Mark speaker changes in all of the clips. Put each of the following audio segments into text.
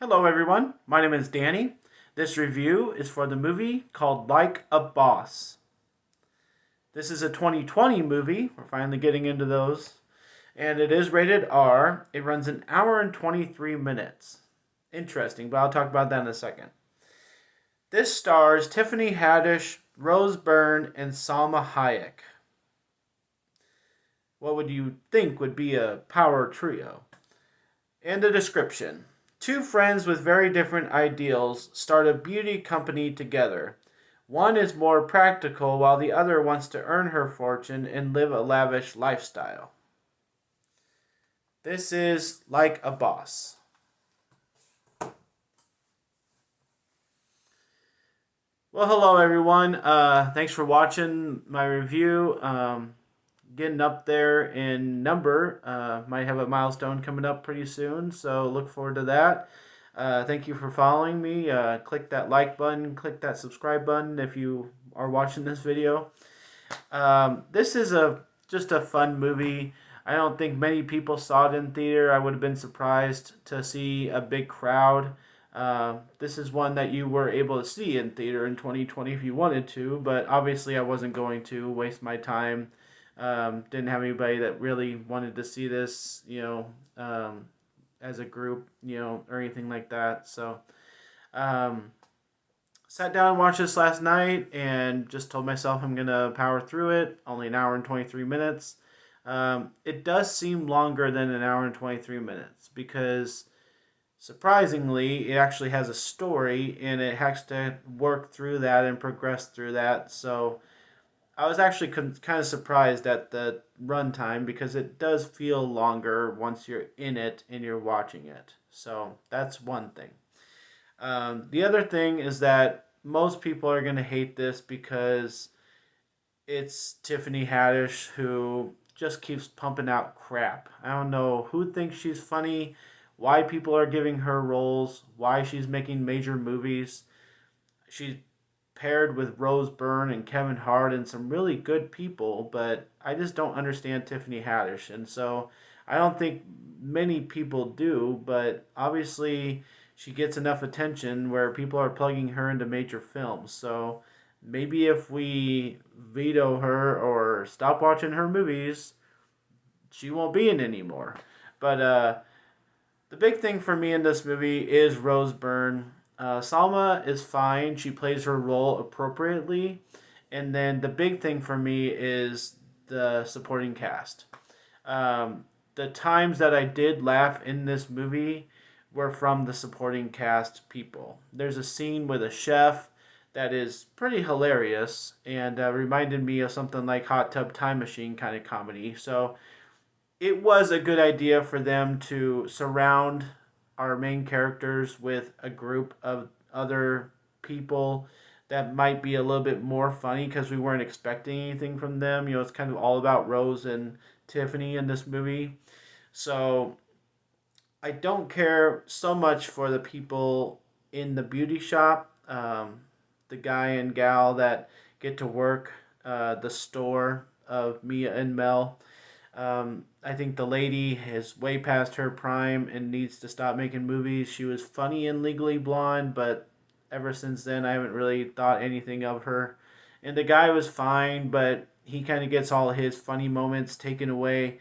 Speaker 1: Hello, everyone. My name is Danny. This review is for the movie called Like a Boss. This is a 2020 movie. We're finally getting into those. And it is rated R. It runs an hour and 23 minutes. Interesting, but I'll talk about that in a second. This stars Tiffany Haddish, Rose Byrne, and Salma Hayek. What would you think would be a power trio? And the description. Two friends with very different ideals start a beauty company together. One is more practical while the other wants to earn her fortune and live a lavish lifestyle. This is Like a Boss. Well, hello everyone. Thanks for watching my review. Getting up there in number. Might have a milestone coming up pretty soon, so look forward to that. Thank you for following me. Click that like button, click that subscribe button if you are watching this video. This is just a fun movie. I don't think many people saw it in theater. I would have been surprised to see a big crowd. This is one that you were able to see in theater in 2020 if you wanted to, but obviously I wasn't going to waste my time. Didn't have anybody that really wanted to see this, as a group, or anything like that. So, sat down and watched this last night and just told myself I'm going to power through it. Only an hour and 23 minutes. It does seem longer than an hour and 23 minutes because surprisingly, it actually has a story and it has to work through that and progress through that. So, I was actually kind of surprised at the runtime because it does feel longer once you're in it and you're watching it. So that's one thing. The other thing is that most people are going to hate this because it's Tiffany Haddish who just keeps pumping out crap. I don't know who thinks she's funny, why people are giving her roles, why she's making major movies. She's paired with Rose Byrne and Kevin Hart and some really good people, but I just don't understand Tiffany Haddish. And so I don't think many people do, but obviously she gets enough attention where people are plugging her into major films. So maybe if we veto her or stop watching her movies, she won't be in anymore. But the big thing for me in this movie is Rose Byrne. Salma is fine. She plays her role appropriately. And then the big thing for me is the supporting cast. The times that I did laugh in this movie were from the supporting cast people. There's a scene with a chef that is pretty hilarious and reminded me of something like Hot Tub Time Machine kind of comedy. So it was a good idea for them to surround our main characters with a group of other people that might be a little bit more funny because we weren't expecting anything from them. It's kind of all about Rose and Tiffany in this movie. So I don't care so much for the people in the beauty shop, the guy and gal that get to work the store of Mia and Mel. I think the lady is way past her prime and needs to stop making movies. She was funny in Legally Blonde, but ever since then, I haven't really thought anything of her. And the guy was fine, but he kind of gets all his funny moments taken away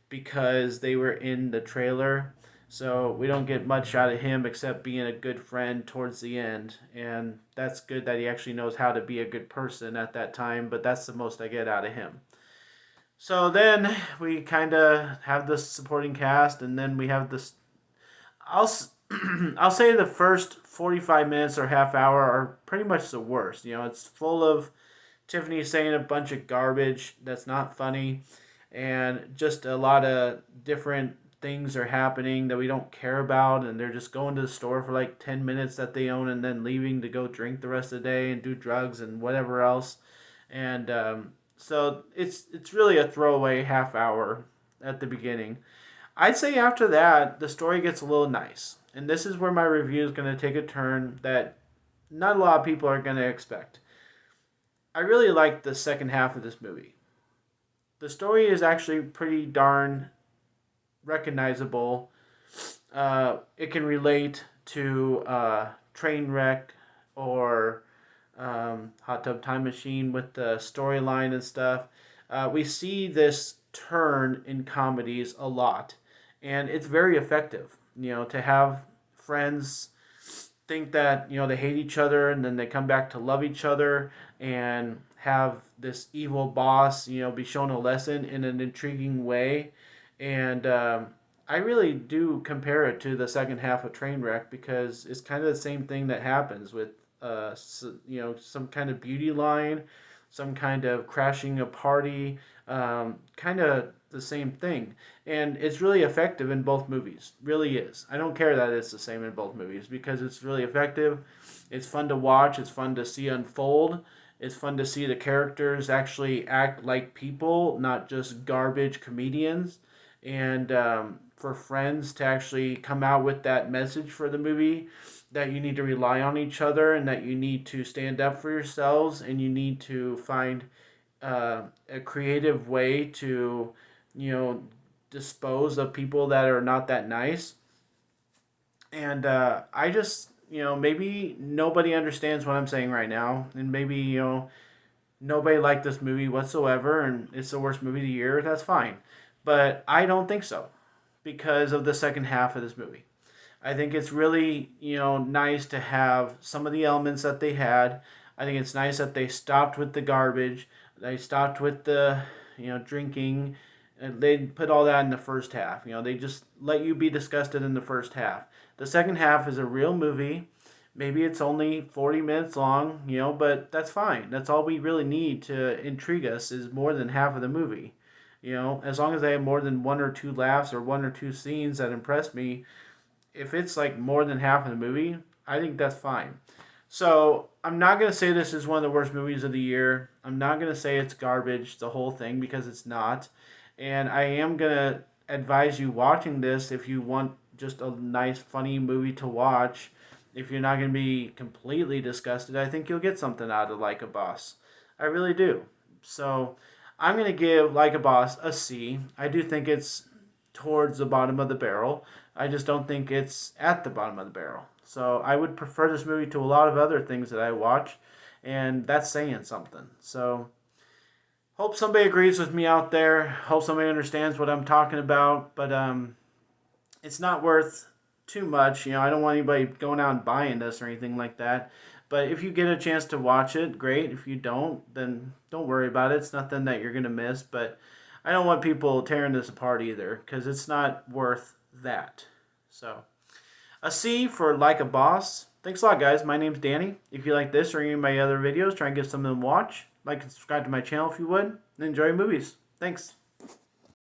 Speaker 1: because they were in the trailer. So we don't get much out of him except being a good friend towards the end. And that's good that he actually knows how to be a good person at that time, but that's the most I get out of him. So then we kind of have the supporting cast, and then we have this. I'll I'll say the first 45 minutes or half hour are pretty much the worst. It's full of Tiffany saying a bunch of garbage that's not funny, and just a lot of different things are happening that we don't care about, and they're just going to the store for like 10 minutes that they own and then leaving to go drink the rest of the day and do drugs and whatever else. And so it's really a throwaway half hour at the beginning. I'd say after that, the story gets a little nice. And this is where my review is going to take a turn that not a lot of people are going to expect. I really like the second half of this movie. The story is actually pretty darn recognizable. it can relate to Trainwreck or Hot Tub Time Machine with the storyline and stuff. We see this turn in comedies a lot, and it's very effective. To have friends think that they hate each other and then they come back to love each other, and have this evil boss be shown a lesson in an intriguing way. And I really do compare it to the second half of Trainwreck, because it's kind of the same thing that happens with some kind of beauty line, some kind of crashing a party, kind of the same thing. And it's really effective in both movies. Really is. I don't care that it's the same in both movies, because it's really effective. It's fun to watch. It's fun to see unfold. It's fun to see the characters actually act like people, not just garbage comedians. And for friends to actually come out with that message for the movie, that you need to rely on each other, and that you need to stand up for yourselves, and you need to find a creative way to, dispose of people that are not that nice. And I just, maybe nobody understands what I'm saying right now, and maybe, nobody liked this movie whatsoever, and it's the worst movie of the year. That's fine. But I don't think so, because of the second half of this movie. I think it's really, nice to have some of the elements that they had. I think it's nice that they stopped with the garbage. They stopped with the, drinking. And they put all that in the first half. They just let you be disgusted in the first half. The second half is a real movie. Maybe it's only 40 minutes long, but that's fine. That's all we really need to intrigue us, is more than half of the movie. As long as they have more than one or two laughs or one or two scenes that impress me, if it's like more than half of the movie, I think that's fine. So I'm not going to say this is one of the worst movies of the year. I'm not going to say it's garbage, the whole thing, because it's not. And I am going to advise you watching this if you want just a nice, funny movie to watch. If you're not going to be completely disgusted, I think you'll get something out of Like a Boss. I really do. So I'm going to give Like a Boss a C. I do think it's towards the bottom of the barrel. I just don't think it's at the bottom of the barrel. So I would prefer this movie to a lot of other things that I watch, and that's saying something. So hope somebody agrees with me out there. Hope somebody understands what I'm talking about. But it's not worth too much. I don't want anybody going out and buying this or anything like that. But if you get a chance to watch it, great. If you don't, then don't worry about it. It's nothing that you're going to miss. But I don't want people tearing this apart either, because it's not worth that. So a C for Like a Boss. Thanks a lot, guys. My name's Danny. If you like this or any of my other videos, try and give something to watch. Like and subscribe to my channel if you would. And enjoy movies. Thanks.